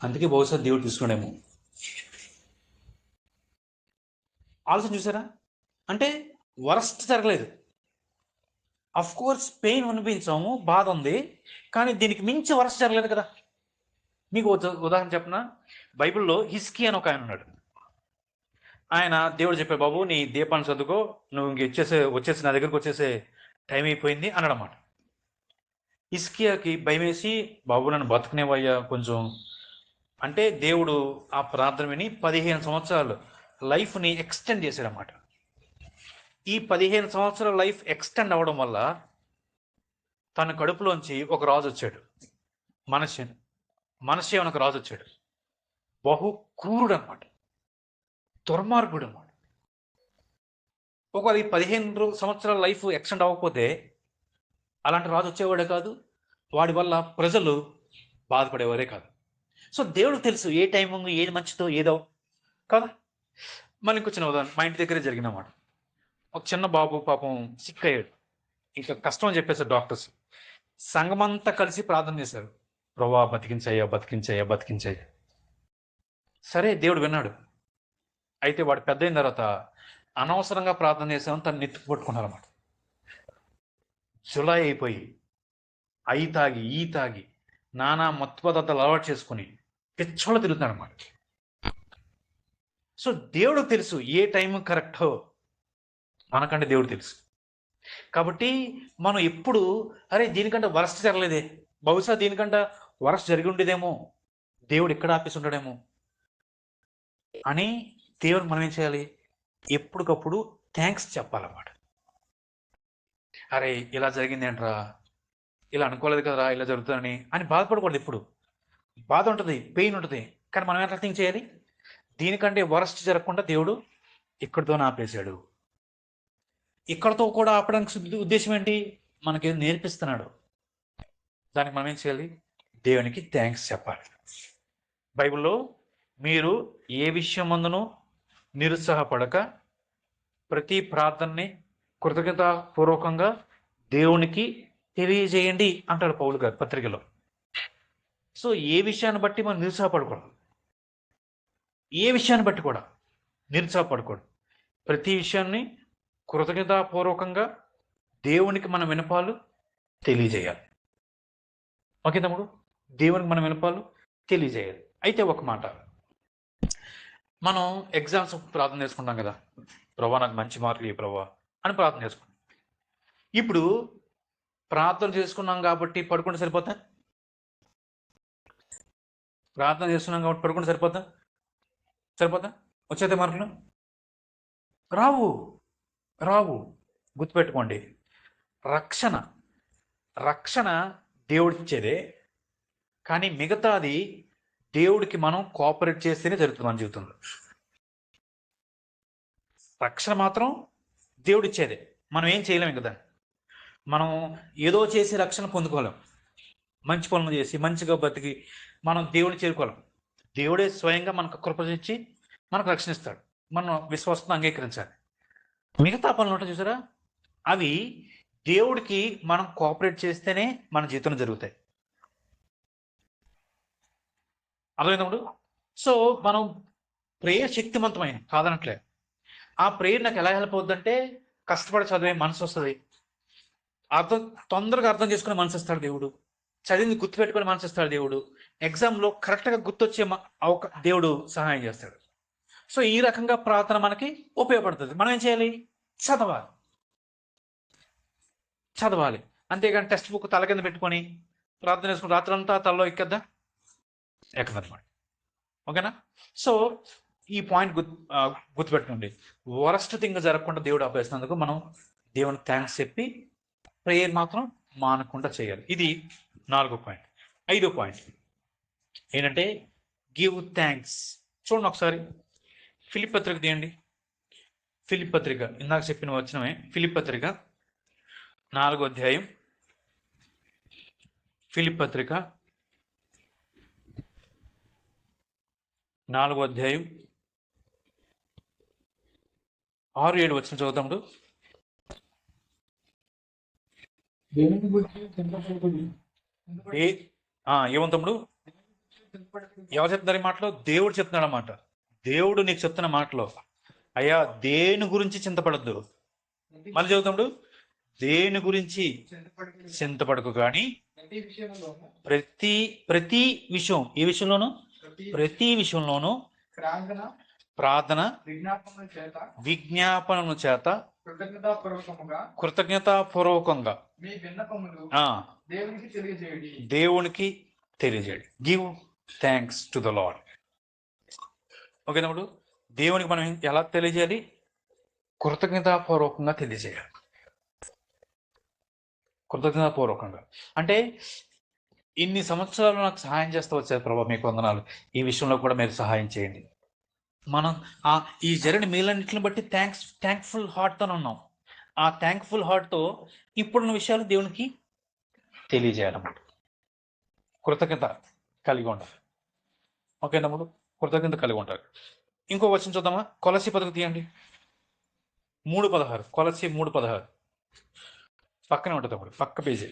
అందుకే బహుశా దేవుడు తీసుకున్నాడేమో. ఆలోచన చూసారా, అంటే వరస్ట్ జరగలేదు. అఫ్ కోర్స్ పెయిన్ అనిపించాము, బాధ ఉంది, కానీ దీనికి మించి వరస్ట్ జరగలేదు కదా. మీకు ఉదాహరణ చెప్పనా, బైబిల్లో హిస్కీ అని ఒక ఆయన ఉన్నాడు. ఆయన దేవుడు చెప్పే, బాబు నీ దీపాన్ని చదువుకో, నువ్వు ఇంక వచ్చేసి నా దగ్గరకు వచ్చేసే టైం అయిపోయింది అన్నాడు అన్నమాట. హిస్కియాకి భయం వేసి, బాబు నన్ను బతుకునేవయ్యా కొంచెం అంటే, దేవుడు ఆ ప్రార్థన విని 15 సంవత్సరాలు లైఫ్ని ఎక్స్టెండ్ చేశాడన్నమాట. ఈ 15 సంవత్సరాల లైఫ్ ఎక్స్టెండ్ అవ్వడం వల్ల తన కడుపులోంచి ఒక రాజు వచ్చాడు, మనషే అని ఒక రాజు వచ్చాడు. బహు క్రూరుడు అనమాట, దుర్మార్గుడు అనమాట. ఒకవేళ ఈ 15 సంవత్సరాల లైఫ్ ఎక్స్టెండ్ అవ్వకపోతే అలాంటి రాజు వచ్చేవాడే కాదు, వాడి వల్ల ప్రజలు బాధపడేవారే కాదు. సో దేవుడు తెలుసు ఏ టైమింగ్, ఏది మంచిదో ఏదో కదా. మళ్ళీ ఇంకో చిన్న ఉదాహరణ, మా ఇంటి దగ్గరే జరిగినమాట. ఒక చిన్న బాబు పాపం సిక్ అయ్యాడు, ఇంకా కష్టం అని చెప్పేసారు డాక్టర్స్. సంఘమంతా కలిసి ప్రార్థన చేశారు, ప్రభా బతికించయ్యా. సరే దేవుడు విన్నాడు. అయితే వాడు పెద్ద అయిన తర్వాత అనవసరంగా ప్రార్థన చేసామని తను నెత్తుకు పట్టుకున్నారన్నమాట. జులై అయిపోయి ఈ తాగి నానా మత్తు పదార్థాలు అలవాటు చేసుకుని పిచ్చోళ్ళు తిరుగుతున్నాడు అన్నమాట. సో దేవుడు తెలుసు ఏ టైం కరెక్టో, మనకంటే దేవుడు తెలుసు. కాబట్టి మనం ఎప్పుడు, అరే దీనికంటే వరస్ట్ జరగలేదే, బహుశా దీనికంటే వరస్ట్ జరిగి ఉండేదేమో, దేవుడు ఇక్కడ ఆపేసి ఉంటాడేమో అని దేవుడు మనం ఏం చేయాలి, ఎప్పటికప్పుడు థ్యాంక్స్ చెప్పాలన్నమాట. అరే ఇలా జరిగింది ఏంట్రా, ఇలా అనుకోలేదు కదరా, ఇలా జరుగుతుందని అని బాధపడకూడదు. ఎప్పుడు బాధ ఉంటుంది, పెయిన్ ఉంటుంది, కానీ మనం ఎట్లా థింక్ చేయాలి, దీనికంటే వరస్ట్ జరగకుండా దేవుడు ఇక్కడితో ఆపేశాడు. ఇక్కడతో కూడా ఆపడానికి ఉద్దేశం ఏంటి, మనకేం నేర్పిస్తున్నాడు, దానికి మనం ఏం చేయాలి, దేవునికి థ్యాంక్స్ చెప్పాలి. బైబిల్లో మీరు ఏ విషయం ముందును నిరుత్సాహపడక ప్రతి ప్రార్థనని కృతజ్ఞతాపూర్వకంగా దేవునికి తెలియజేయండి అంటాడు పౌలు గారు పత్రికలో. సో ఏ విషయాన్ని బట్టి మనం నిరుత్సాహపడకూడదు, ఏ విషయాన్ని బట్టి కూడా నిరుత్సాహపడకూడదు. ప్రతి విషయాన్ని కృతజ్ఞతాపూర్వకంగా దేవునికి మన వినపాలు తెలియజేయాలి. ఓకే తమ్ముడు, దేవునికి మన వినపాలు తెలియజేయాలి. అయితే ఒక మాట, మనం ఎగ్జామ్స్ ప్రార్థన చేసుకుంటాం కదా, ప్రభా నాకు మంచి మార్కులు ఇవ్వు ప్రభా అని ప్రార్థన చేసుకుంటాం. ఇప్పుడు ప్రార్థన చేసుకున్నాం కాబట్టి పడుకుంటే సరిపోతా? ప్రార్థన చేస్తున్నాం కాబట్టి పడుకుంటే సరిపోతా? వచ్చేదే మార్కులు రావు. గుర్తుపెట్టుకోండి, రక్షణ దేవుడిచ్చేదే, కానీ మిగతాది దేవుడికి మనం కోఆపరేట్ చేస్తేనే జరుగుతుంది మన జీవితంలో. రక్షణ మాత్రం దేవుడిచ్చేదే, మనం ఏం చేయలేము కదా. మనం ఏదో చేసి రక్షణ పొందుకోలేం. మంచి పనులు చేసి మంచిగా బతికి మనం దేవుడిని చేరుకోలేం. దేవుడే స్వయంగా మనకు కృపనిచ్చి మనకు రక్షణిస్తాడు. మనం విశ్వాసంతో అంగీకరించాలి. మిగతా పనులు ఉంటాయి చూసారా, అవి దేవుడికి మనం కోఆపరేట్ చేస్తేనే మన జీవితంలో జరుగుతాయి. అర్థమైనప్పుడు సో మనం ప్రేయర్ శక్తివంతమైన కాదనట్లే. ఆ ప్రేయర్ నాకు ఎలా హెల్ప్ అవుతుందంటే, కష్టపడి చదివే మనసు వస్తుంది, తొందరగా అర్థం చేసుకునే మనసు ఇస్తాడు దేవుడు, చదివింది గుర్తుపెట్టుకునే మనసు ఇస్తాడు దేవుడు, ఎగ్జామ్లో కరెక్ట్గా గుర్తొచ్చే దేవుడు సహాయం చేస్తాడు. సో ఈ రకంగా ప్రార్థన మనకి ఉపయోగపడుతుంది. మనం ఏం చేయాలి? చదవాలి. అంతేగాని టెక్స్ట్ బుక్ తల కింద పెట్టుకొని ప్రార్థన చేసుకుని రాత్రంతా తలలో ఎక్కదనమాట. ఓకేనా? సో ఈ పాయింట్ గుర్తుపెట్టుకోండి. వరస్ట్ థింగ్ జరగకుండా దేవుడు అభ్యసినందుకు మనం దేవునికి థ్యాంక్స్ చెప్పి ప్రేయర్ మాత్రం మానకుండా చేయాలి. ఇది 4వ పాయింట్. 5వ పాయింట్ ఏంటంటే గివ్ థ్యాంక్స్. చూడండి ఒకసారి ఫిలిప్పీ పత్రిక తీయండి. ఫిలిప్పీ పత్రిక ఇందాక చెప్పిన వచనమే. ఫిలిప్పీ పత్రిక 4వ అధ్యాయం. ఫిలిప్పీ పత్రిక 4వ అధ్యాయం 6-7 వచనం చదువుతాడు. ఏమంతమ్ముడు ఎవరు చెప్తున్నారు ఈ మాటలో? దేవుడు చెప్తున్నాడు అన్నమాట. దేవుడు నీకు చెప్తున్న మాటలో, అయ్యా దేని గురించి చింతపడద్దు. మళ్ళీ చదువుతాడు, దేని గురించి చింతపడకు కానీ ప్రతి విషయం, ఏ విషయంలోనూ, ప్రతి విషయంలోనూ ప్రార్థన విజ్ఞాపనము చేత కృతజ్ఞతాపూర్వకంగా దేవునికి తెలియజేయండి. Give thanks to the lord. ఓకేనప్పుడు దేవునికి మనం ఎలా తెలియజేయాలి? కృతజ్ఞతాపూర్వకంగా తెలియజేయాలి. కృతజ్ఞతాపూర్వకంగా అంటే, ఇన్ని సంవత్సరాలు నాకు సహాయం చేస్తూ వచ్చారు ప్రభావ, మీకు వందనాలు, ఈ విషయంలో కూడా మీరు సహాయం చేయండి. మనం ఈ జరిగిన మీలన్నింటిని బట్టి థ్యాంక్ఫుల్ హార్ట్తో ఉన్నాం. ఆ థ్యాంక్ఫుల్ హార్ట్తో ఇప్పుడున్న విషయాలు దేవునికి తెలియజేయాలన్నమాట. కృతజ్ఞత కలిగి ఉండాలి. ఓకే తమ్ముడు, కృతజ్ఞత కలిగి ఉంటారు. ఇంకో వచనం చూద్దామా? కొలసి పత్రిక తీయండి 3:16. కొలసి 3:16 పక్కనే ఉంటుంది తమ్ముడు, పక్క పేజీ.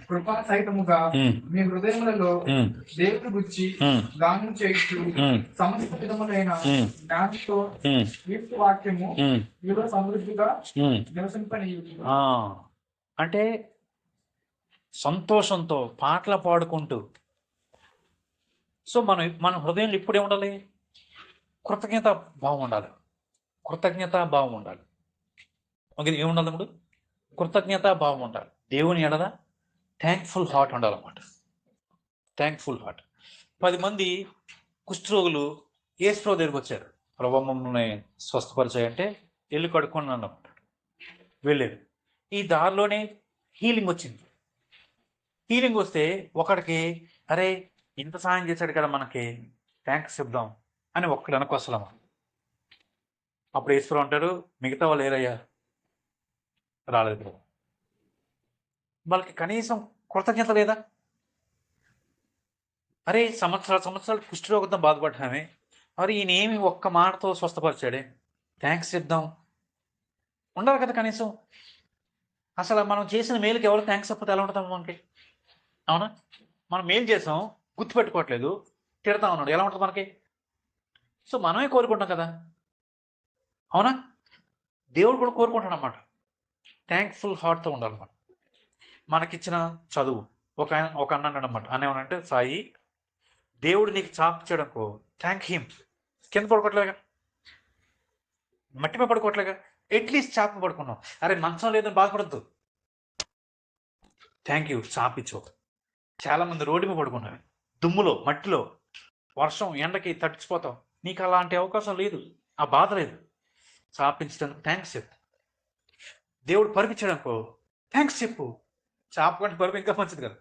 కృపా సహితముగా మీ హృదయములలో దేవుని గురించి గానం చేస్తూ సమస్త విధములైన జ్ఞానంతో క్రీస్తు వాక్యము మీలో సమృద్ధిగా నివసింపనీయుడి. అంటే సంతోషంతో పాటలు పాడుకుంటూ. సో మన హృదయంలో ఇప్పుడే ఉండాలి, కృతజ్ఞత భావం ఉండాలి. ఓకే, ఏముండాలి తమ్ముడు? కృతజ్ఞతా భావం ఉండాలి. దేవుని ఎడల థ్యాంక్ఫుల్ హార్ట్ ఉండాలన్నమాట. Thankful heart. 10 మంది కుష్ఠరోగులు యేసుప్రభు దగ్గరికి వచ్చారు. ప్రభు మమ్మల్ని స్వస్థపరిచాయంటే వెళ్ళి కడుక్కున్నాను అన్నమాట. వెళ్ళారు. ఈ దారిలోనే హీలింగ్ వచ్చింది. హీలింగ్ వస్తే ఒకడికి, అరే ఇంత సాయం చేశాడు కదా మనకి, థ్యాంక్స్ చెప్దాం అని ఒక్కడు వెనకొస్తలమ్మ. అప్పుడు యేసుప్రభు అంటారు, మిగతా వాళ్ళు ఏరయ్యా? రాలేదు. వాళ్ళకి కనీసం కృతజ్ఞత లేదా? అరే సంవత్సరాలు కుష్ఠరోగంతో బాధపడ్డామే, మరి ఈయన ఏమి ఒక్క మాటతో స్వస్థపరిచాడే, థ్యాంక్స్ చెప్దాం. ఉండాలి కదా కనీసం. అసలు మనం చేసిన మేలుకి ఎవరు థ్యాంక్స్ చెప్పకపోతే ఎలా ఉంటాం మనకి? అవునా? మనం మేలు చేసాం, గుర్తుపెట్టుకోవట్లేదు, తిడతా ఉన్నాడు, ఎలా ఉంటుంది మనకి? సో మనమే కోరుకుంటాం కదా, అవునా? దేవుడు కూడా కోరుకుంటాడు అన్నమాట. థ్యాంక్ఫుల్ హార్ట్తో ఉండాలి మనం. మనకిచ్చిన చదువు, ఒక అన్న అన్నాడు అనమాట. ఏమనంటే, సాయి దేవుడు నీకు చాప్ చేయడంకో థ్యాంక్ హిమ్. కింద పడుకోవట్లేగా, మట్టిపై పడుకోవట్లేగా, అట్లీస్ట్ చాప పడుకున్నాం. అరే మంచం లేదని బాధపడద్దు, థ్యాంక్ యూ చాపిచ్చు. చాలా మంది రోడ్డు మీద పడుకున్నారు, దుమ్ములో మట్టిలో, వర్షం ఎండకి తడిచిపోతాం. నీకు అలాంటి అవకాశం లేదు, ఆ బాధ లేదు. చాపించడానికి థ్యాంక్స్ చెప్పు. దేవుడు పరిపించడానికో థ్యాంక్స్ చెప్పు. చాప కంటే పరుపు ఇంకా మంచిది కదా.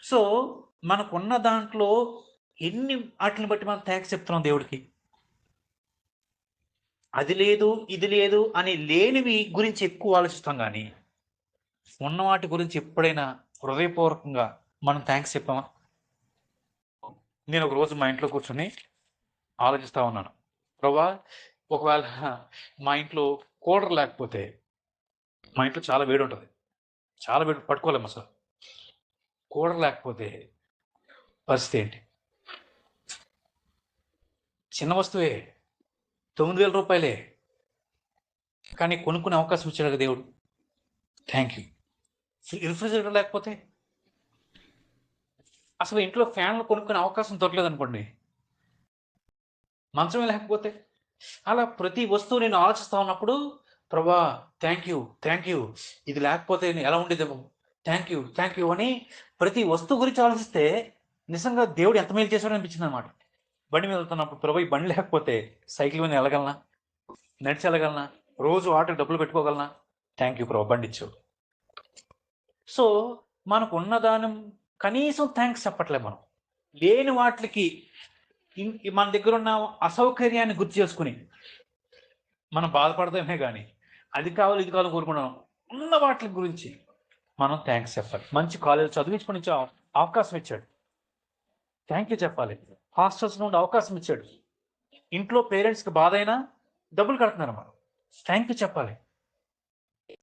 సో మనకున్న దాంట్లో ఎన్ని వాటిని బట్టి మనం థ్యాంక్స్ చెప్తున్నాం దేవుడికి. అది లేదు ఇది లేదు అని లేనివి గురించి ఎక్కువ ఆలోచిస్తాం, కానీ ఉన్న వాటి గురించి ఎప్పుడైనా హృదయపూర్వకంగా మనం థ్యాంక్స్ చెప్పామా? నేను ఒక రోజు మా ఇంట్లో కూర్చొని ఆలోచిస్తూ ఉన్నాను, ప్రభా ఒకవేళ మా ఇంట్లో కూలర్ లేకపోతే, మా ఇంట్లో చాలా వేడి ఉంటుంది, చాలా వేడి పట్టుకోలేము అసలు, కూలర్ లేకపోతే పరిస్థితి ఏంటి? చిన్న వస్తువే, 9,000 రూపాయలే, కానీ కొనుక్కునే అవకాశం ఇచ్చాడు దేవుడు, థ్యాంక్ యూ. రిఫ్రిజిరేటర్ లేకపోతే, అసలు ఇంట్లో ఫ్యాన్లు కొనుక్కునే అవకాశం దొరకలేదు అనుకోండి, మంచమే లేకపోతే, అలా ప్రతి వస్తువు నేను ఆలోచిస్తూ ఉన్నప్పుడు, ప్రభా థ్యాంక్ యూ, ఇది లేకపోతే ఎలా ఉండేదేమో, థ్యాంక్ యూ అని ప్రతి వస్తువు గురించి ఆలోచిస్తే నిజంగా దేవుడు ఎంత మేలు చేశాడో అనిపించింది అనమాట. బండి మీద వెళ్తున్నప్పుడు, ప్రభా ఈ బండి లేకపోతే సైకిల్ మీద వెళ్ళగలనా, నడిచి వెళ్ళగలనా, రోజు ఆటో డబ్బులు పెట్టుకోగలనా, థ్యాంక్ యూ ప్రభా బండి ఇచ్చావు. సో మనకు ఉన్నదానం కనీసం థ్యాంక్స్ చెప్పట్లేదు మనం. లేని వాటికి మన దగ్గర ఉన్న అసౌకర్యాన్ని గుర్తు చేసుకుని మనం బాధపడదామే, కానీ అది కావాలి ఇది కావాలి కోరుకున్నాం. ఉన్న వాటి గురించి మనం థ్యాంక్స్ చెప్పాలి. మంచి కాలేజ్ చదివించుకుని అవకాశం ఇచ్చాడు, థ్యాంక్ యూ చెప్పాలి. హాస్టల్స్ నుండి అవకాశం ఇచ్చాడు, ఇంట్లో పేరెంట్స్కి బాధ అయినా డబ్బులు కడుతున్నారు, మనం థ్యాంక్ యూ చెప్పాలి.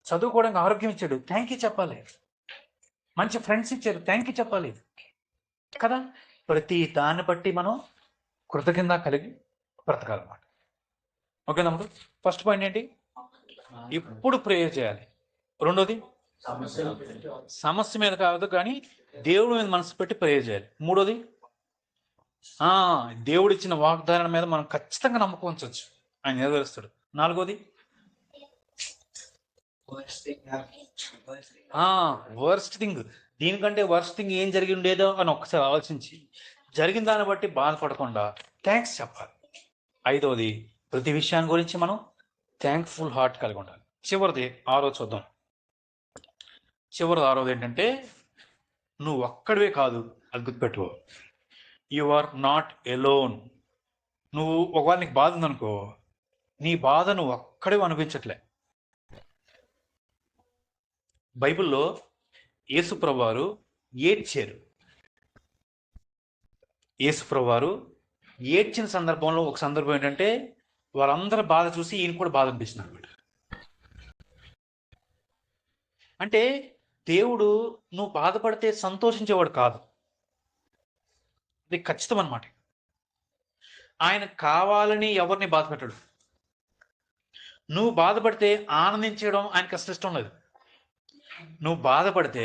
చదువుకోవడానికి ఆరోగ్యం ఇచ్చాడు, థ్యాంక్ యూ చెప్పాలి. మంచి ఫ్రెండ్స్ ఇచ్చారు, థ్యాంక్ యూ చెప్పాలి కదా. ప్రతి దాన్ని బట్టి మనం కృతజ్ఞత కలిగి బ్రతకాలన్నమాట. ఓకే తమ్ముడు, ఫస్ట్ పాయింట్ ఏంటి? ఇప్పుడు ప్రేయర్ చేయాలి. రెండోది సమస్య మీద కాదు కానీ దేవుడి మీద మనసు పెట్టి ప్రేయర్ చేయాలి. మూడోది దేవుడు ఇచ్చిన వాగ్దానం మీద మనం ఖచ్చితంగా నమ్మకం ఉంచవచ్చు, ఆయన నెరవేరుస్తాడు. నాలుగోది వర్స్ట్ థింగ్, దీనికంటే వర్స్ట్ థింగ్ ఏం జరిగి ఉండేదో అని ఒక్కసారి ఆలోచించి జరిగిన దాన్ని బట్టి బాధపడకుండా థ్యాంక్స్ చెప్పాలి. ఐదోది ప్రతి విషయాన్ని గురించి మనం థ్యాంక్ఫుల్ హార్ట్ కలిగి ఉండాలి. చివరిది ఆరోది చూద్దాం. ఆరోది ఏంటంటే, నువ్వు ఒక్కడివే కాదు, అది గుర్తుపెట్టుకో, యు ఆర్ నాట్ ఎలోన్. నువ్వు ఒకవేళ నీకు బాధ ఉందనుకో, నీ బాధ నువ్వు ఒక్కడే అనిపించట్లే. బైబిల్లో యేసుప్రభువారు ఏడ్చారు. యేసుప్రభువారు ఏడ్చిన సందర్భంలో ఒక సందర్భం ఏంటంటే, వాళ్ళందరూ బాధ చూసి ఈయన కూడా బాధ అనిపిస్తుంది అనమాట. అంటే దేవుడు నువ్వు బాధపడితే సంతోషించేవాడు కాదు, అది ఖచ్చితం అనమాట. ఆయన కావాలని ఎవరిని బాధ పెట్టడు. నువ్వు బాధపడితే ఆనందించడం ఆయనకి అసలు ఇష్టం లేదు. నువ్వు బాధపడితే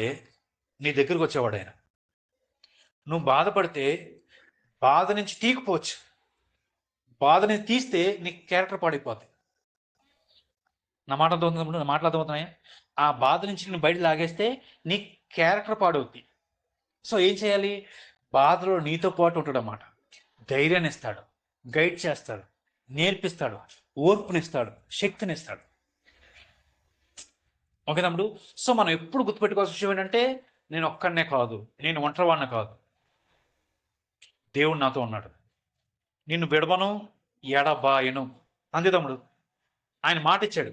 నీ దగ్గరకు వచ్చేవాడు ఆయన. నువ్వు బాధపడితే బాధ నుంచి తీకపోవచ్చు, బాధ నుంచి తీస్తే నీ క్యారెక్టర్ పాడైపోతుంది. నా మాట్లాడుతున్నాయా? ఆ బాధ నుంచి నేను బయట లాగేస్తే నీ క్యారెక్టర్ పాడవుద్ది. సో ఏం చేయాలి? బాధలో నీతో పాటు ఉంటాడు అన్నమాట. ధైర్యాన్ని ఇస్తాడు, గైడ్ చేస్తాడు, నేర్పిస్తాడు, ఓర్పునిస్తాడు, శక్తినిస్తాడు. ఓకే తమ్ముడు. సో మనం ఎప్పుడు గుర్తుపెట్టుకోవాల్సిన విషయం ఏంటంటే, నేను ఒక్కడనే కాదు, నేను ఒంటరివాడిని కాదు, దేవుడు నాతో ఉన్నాడు. నిన్ను విడవను ఎడబాయను అంతే తమ్ముడు. ఆయన మాట ఇచ్చాడు,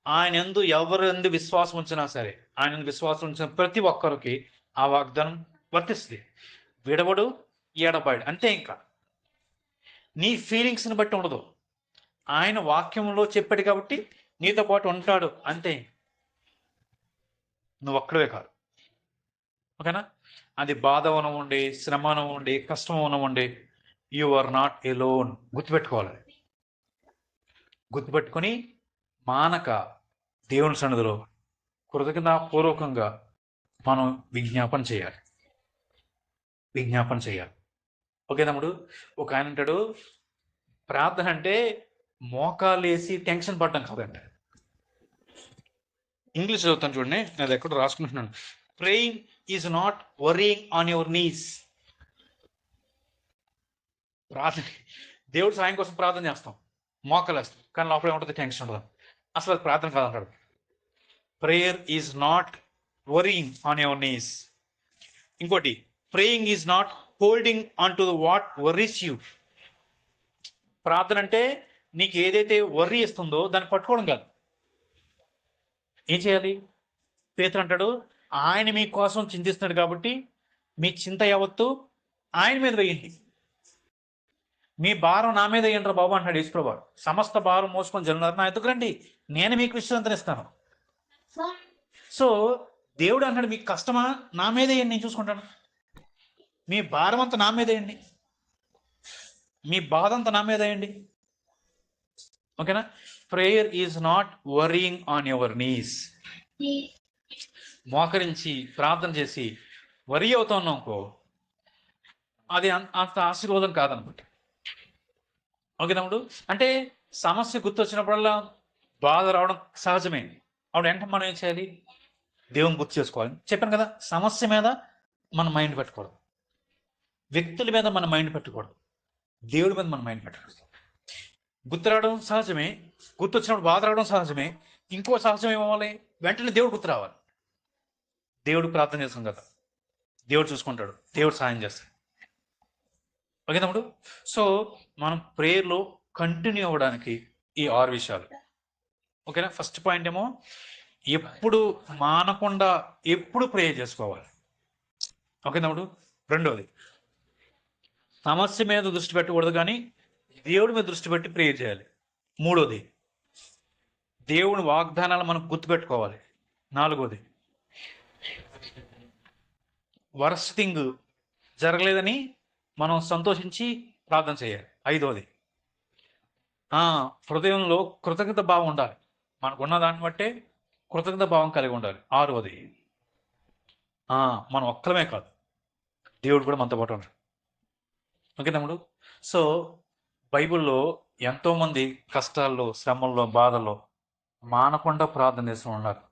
ఆయన యందు ఎవరు ఎందు విశ్వాసం ఉంచినా సరే, ఆయన యందు విశ్వాసం ఉంచిన ప్రతి ఒక్కరికి ఆ వాగ్దానం వర్తిస్తుంది. విడవడు, ఎడబాయడు. అంతే ఇంకా. నీ ఫీలింగ్స్ని బట్టి ఉండదు. ఆయన వాక్యంలో చెప్పాడు కాబట్టి నీతో పాటు ఉంటాడు అంతే. నువ్వు ఒక్కడవే కాదు. ఓకేనా? అది బాధ ఉండి, శ్రమ ఉండి, కష్టం ఉండి, యు ఆర్ నాట్ ఎలోన్. గుర్తుపెట్టుకోవాలి. గుర్తుపెట్టుకొని మానక దేవుని సన్నిధిలో కృతజ్ఞతాపూర్వకంగా మనం విజ్ఞాపన చేయాలి. ఓకే తమ్ముడు? ఒక ఆయన అంటాడు, ప్రార్థన అంటే మోకాలు వేసి టెన్షన్ పడడం కాదంట. ఇంగ్లీష్ చదువుతాను చూడండి, నేను ఎక్కడ రాసుకుంటున్నాను. Praying is not worrying on your knees. ప్రార్థన, దేవుడు సాయం కోసం ప్రార్థన చేస్తాం, మోకాలు వేస్తాం, కానీ లోపల ఏముంటుంది? టెన్షన్ ఉంటుంది. అసలు అది ప్రార్థన కాదంటాడు. Prayer is not worrying on your knees. ఇంకోటి, praying is not holding on to what worries you. ప్రార్థన అంటే నీకు ఏదైతే వర్రీ ఇస్తుందో దాన్ని పట్టుకోవడం కాదు. ఏం చేయాలి? పేతురు అంటాడు, ఆయన మీ కోసం చింతిస్తున్నాడు కాబట్టి మీ చింత యావత్తు ఆయన మీద వేయండి. మీ భారం నా మీద వేయండి రా బాబు అంటాడు యేసుప్రభువు. సమస్త భారం మోసుకొని జనులారా నా ఎదుగు రండి, నేను మీకు విశ్రాంతినిస్తాను. సో దేవుడు అంటాడు, మీకు కష్టమా? నా మీద వేయండి, నేను చూసుకుంటాను. మీ భారం అంతా నా మీద వేయండి, మీ బాధ అంతా నా మీద వేయండి. ఓకేనా? Prayer is not worrying on your knees. మోకరించి ప్రార్థన చేసి వరి అవుతున్నాం అనుకో, అది అంత ఆశీర్వాదం కాదనమాట. ఓకే తమ్ముడు? అంటే సమస్య గుర్తొచ్చినప్పుడల్లా బాధ రావడం సహజమే. అప్పుడు వెంటనే మనం ఏం చేయాలి? దేవుని గుర్తు చేసుకోవాలి. చెప్పాను కదా, సమస్య మీద మన మైండ్ పెట్టకూడదు, వ్యక్తుల మీద మన మైండ్ పెట్టకూడదు, దేవుడి మీద మన మైండ్ పెట్టకూడదు. గుర్తు రావడం సహజమే, గుర్తొచ్చినప్పుడు బాధ రావడం సహజమే. ఇంకో సహజం ఏమవ్వాలి? వెంటనే దేవుడు గుర్తు రావాలి. దేవుడు ప్రార్థన చేస్తాం కదా, దేవుడు చూసుకుంటాడు, దేవుడు సాయం చేస్తాడు. ఓకే తమ్ముడు? సో మనం ప్రేయర్లో కంటిన్యూ అవ్వడానికి ఈ 6 విషయాలు. ఓకేనా? ఫస్ట్ పాయింట్ ఏమో ఎప్పుడు మానకుండా ఎప్పుడు ప్రేయర్ చేసుకోవాలి. ఓకే తమ్ముడు? రెండోది, సమస్య మీద దృష్టి పెట్టకూడదు కానీ దేవుడి మీద దృష్టి పెట్టి ప్రేయర్ చేయాలి. మూడోది, దేవుని వాగ్దానాలు మనం గుర్తుపెట్టుకోవాలి. నాలుగోది, వర్స్ట్ థింగ్ జరగలేదని మనం సంతోషించి ప్రార్థన చేయాలి. ఐదోది, హృదయంలో కృతజ్ఞత భావం ఉండాలి. మనకున్న దాన్ని బట్టే కృతజ్ఞత భావం కలిగి ఉండాలి. ఆరోది, మనం ఒక్కలమే కాదు, దేవుడు కూడా మనతో పాటు ఉన్నాడు. ఓకే తమ్ముడు? సో బైబిల్లో ఎంతోమంది కష్టాల్లో, శ్రమల్లో, బాధల్లో మానకుండా ప్రార్థన చేస్తూ ఉన్నారు.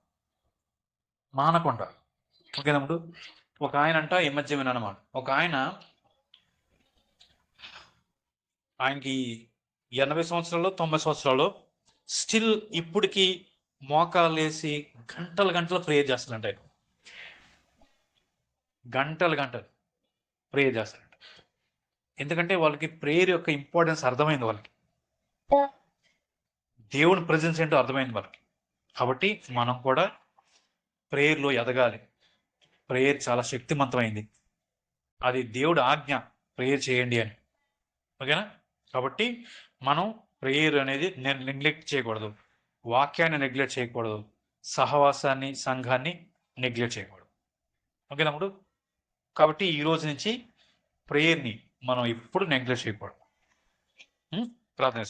మానకుండా. ఓకే తమ్ముడు? ఒక ఆయన అంట ఈ మధ్య వినమాట, ఒక ఆయనకి 80 సంవత్సరాలు 90 సంవత్సరాలు స్టిల్ ఇప్పటికీ మోకాలు వేసి గంటలు ప్రేయర్ చేస్తారంట. గంటలు ప్రేయర్ చేస్తారంట. ఎందుకంటే వాళ్ళకి ప్రేయర్ యొక్క ఇంపార్టెన్స్ అర్థమైంది, వాళ్ళకి దేవుని ప్రెజెన్స్ ఏంటో అర్థమైంది వాళ్ళకి. కాబట్టి మనం కూడా ప్రేయర్లో ఎదగాలి. ప్రేయర్ చాలా శక్తివంతమైంది, అది దేవుడు ఆజ్ఞ, ప్రేయర్ చేయండి అని. ఓకేనా? కాబట్టి మనం ప్రేయర్ అనేది నెగ్లెక్ట్ చేయకూడదు, వాక్యాన్ని నెగ్లెక్ట్ చేయకూడదు, సహవాసాన్ని, సంఘాన్ని నెగ్లెక్ట్ చేయకూడదు. ఓకే తమ్ముడు? కాబట్టి ఈ రోజు నుంచి ప్రేయర్ని మనం ఎప్పుడు నెగ్లెక్ట్ చేయకూడదు. ప్రార్థన